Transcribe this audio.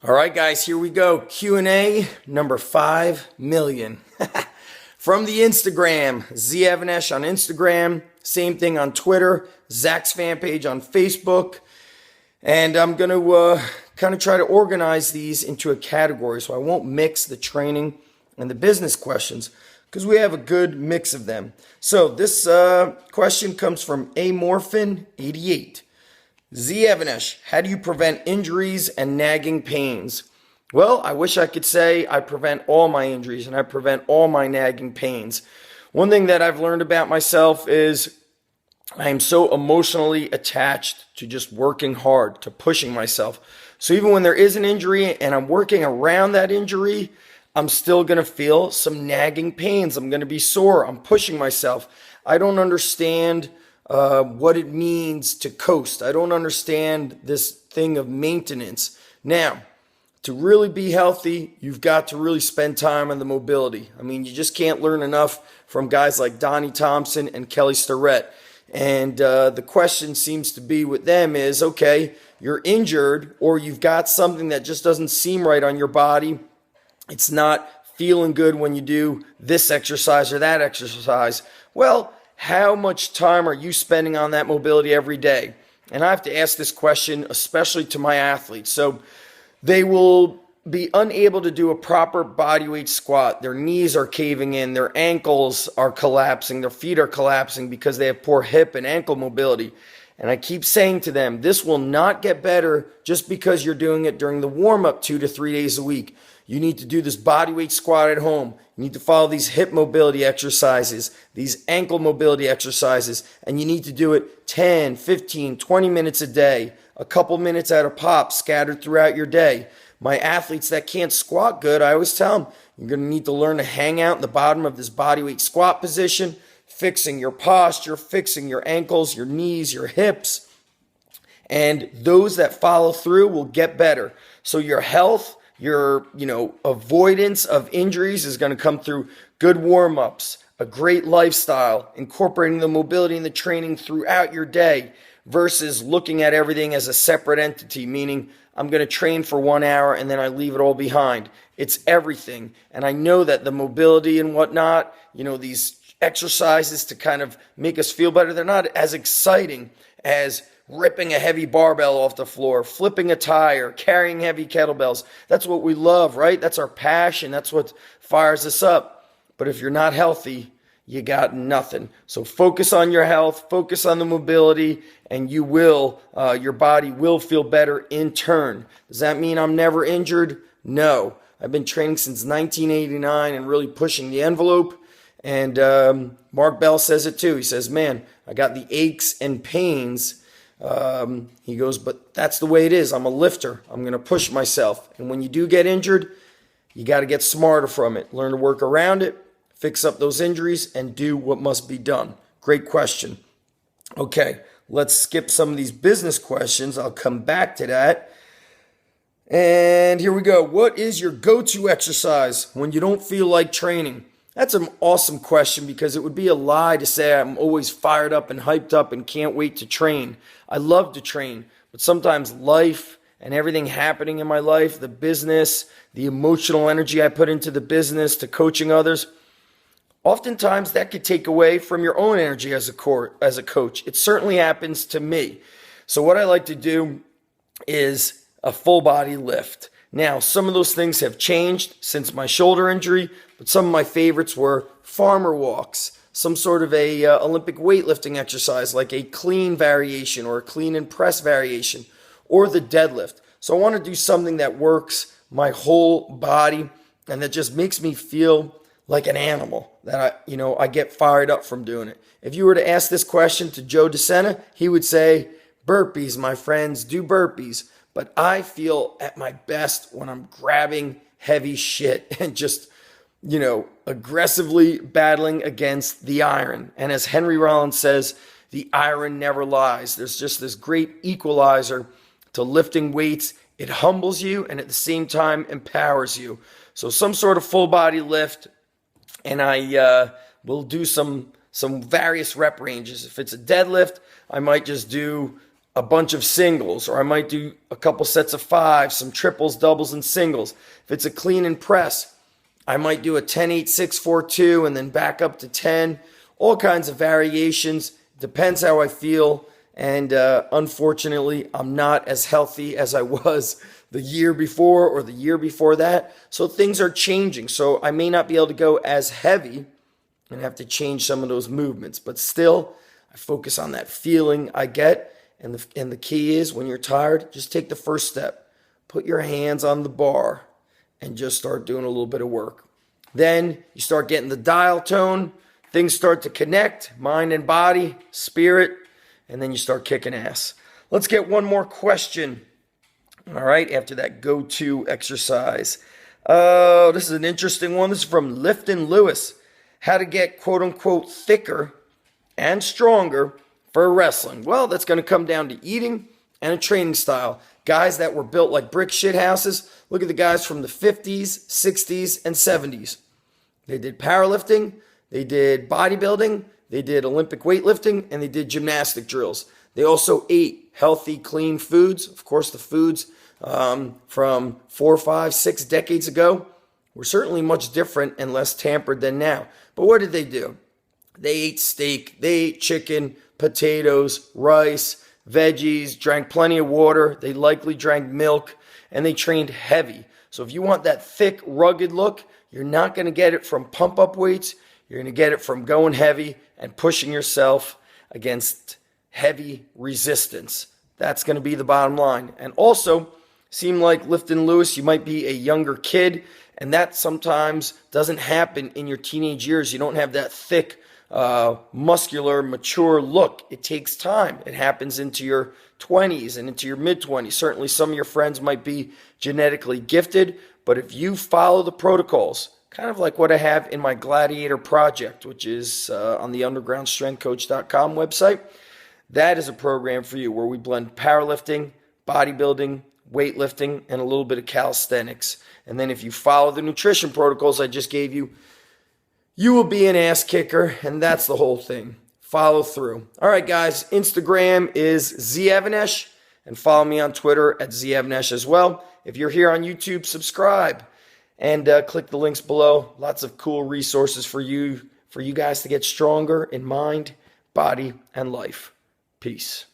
All right, guys, here we go. Q&A number 5 million. From the Instagram, Z Avanesh on Instagram, same thing on Twitter, Zach's fan page on Facebook. And I'm going to kind of try to organize these into a category so I won't mix the training and the business questions because we have a good mix of them. So this question comes from Amorphin88. Z Avanesh, how do you prevent injuries and nagging pains? Well, I wish I could say I prevent all my injuries and I prevent all my nagging pains. One thing that I've learned about myself is I am so emotionally attached to just working hard, to pushing myself. So even when there is an injury and I'm working around that injury, I'm still going to feel some nagging pains. I'm going to be sore. I'm pushing myself. I don't understand what it means to coast. I don't understand this thing of maintenance. Now, to really be healthy, you've got to really spend time on the mobility. I mean, you just can't learn enough from guys like Donnie Thompson and Kelly Starrett. And the question seems to be with them is, okay, you're injured or you've got something that just doesn't seem right on your body. It's not feeling good when you do this exercise or that exercise. Well, how much time are you spending on that mobility every day? And I have to ask this question, especially to my athletes. So they will be unable to do a proper bodyweight squat. Their knees are caving in, their ankles are collapsing, their feet are collapsing because they have poor hip and ankle mobility. And I keep saying to them, this will not get better just because you're doing it during the warm-up 2 to 3 days a week. You need to do this bodyweight squat at home. You need to follow these hip mobility exercises, these ankle mobility exercises, and you need to do it 10, 15, 20 minutes a day, a couple minutes at a pop scattered throughout your day. My athletes that can't squat good, I always tell them, you're going to need to learn to hang out in the bottom of this bodyweight squat position, fixing your posture, fixing your ankles, your knees, your hips. And those that follow through will get better. So your health, your avoidance of injuries is going to come through good warm-ups, a great lifestyle, incorporating the mobility and the training throughout your day versus looking at everything as a separate entity, meaning I'm going to train for 1 hour and then I leave it all behind. It's everything. And I know that the mobility and whatnot, these exercises to kind of make us feel better, they're not as exciting as ripping a heavy barbell off the floor, flipping a tire, carrying heavy kettlebells. That's what we love, right? That's our passion. That's what fires us up. But if you're not healthy, you got nothing. So focus on your health, focus on the mobility, and your body will feel better in turn. Does that mean I'm never injured? No. I've been training since 1989 and really pushing the envelope. And Mark Bell says it too. He says, man, I got the aches and pains. He goes, but that's the way it is. I'm a lifter. I'm going to push myself. And when you do get injured, you got to get smarter from it. Learn to work around it, fix up those injuries, and do what must be done. Great question. Okay, let's skip some of these business questions. I'll come back to that. And here we go. What is your go-to exercise when you don't feel like training? That's an awesome question because it would be a lie to say I'm always fired up and hyped up and can't wait to train. I love to train, but sometimes life and everything happening in my life, the business, the emotional energy I put into the business, to coaching others, oftentimes that could take away from your own energy as a coach. It certainly happens to me. So what I like to do is a full body lift. Now, some of those things have changed since my shoulder injury, but some of my favorites were farmer walks, some sort of a Olympic weightlifting exercise like a clean variation or a clean and press variation, or the deadlift. So I want to do something that works my whole body and that just makes me feel like an animal, that I get fired up from doing it. If you were to ask this question to Joe DeSena, he would say, burpees, my friends, do burpees. But I feel at my best when I'm grabbing heavy shit and just, aggressively battling against the iron. And as Henry Rollins says, the iron never lies. There's just this great equalizer to lifting weights. It humbles you and at the same time empowers you. So some sort of full body lift, and I will do some various rep ranges. If it's a deadlift, I might just do a bunch of singles, or I might do a couple sets of 5, some triples, doubles, and singles. If it's a clean and press, I might do a 10-8-6-4-2 and then back up to 10. All kinds of variations. Depends how I feel. And unfortunately, I'm not as healthy as I was the year before or the year before that. So things are changing. So I may not be able to go as heavy and have to change some of those movements. But still, I focus on that feeling I get. And the key is, when you're tired, just take the first step. Put your hands on the bar and just start doing a little bit of work. Then you start getting the dial tone. Things start to connect, mind and body, spirit, and then you start kicking ass. Let's get one more question. All right, after that go-to exercise. This is an interesting one. This is from Lifton Lewis. How to get quote-unquote thicker and stronger for wrestling. Well, that's going to come down to eating and a training style. Guys that were built like brick shit houses. Look at the guys from the 50s, 60s, and 70s. They did powerlifting, they did bodybuilding, they did Olympic weightlifting, and they did gymnastic drills. They also ate healthy, clean foods. Of course, the foods from 4, 5, 6 decades ago were certainly much different and less tampered than now. But what did they do? They ate steak, they ate chicken, potatoes, rice, veggies, drank plenty of water. They likely drank milk, and they trained heavy. So if you want that thick, rugged look, you're not going to get it from pump-up weights. You're going to get it from going heavy and pushing yourself against heavy resistance. That's going to be the bottom line. And also, seem like Lifton Lewis, you might be a younger kid, and that sometimes doesn't happen in your teenage years. You don't have that thick, muscular, mature look. It takes time. It happens into your 20s and into your mid-20s. Certainly some of your friends might be genetically gifted, but if you follow the protocols, kind of like what I have in my Gladiator project, which is on the undergroundstrengthcoach.com website, that is a program for you where we blend powerlifting, bodybuilding, weightlifting, and a little bit of calisthenics. And then if you follow the nutrition protocols I just gave you, you will be an ass kicker, and that's the whole thing. Follow through. All right, guys, Instagram is zevanesh, and follow me on Twitter at zevanesh as well. If you're here on YouTube, subscribe and click the links below. Lots of cool resources for you guys to get stronger in mind, body, and life. Peace.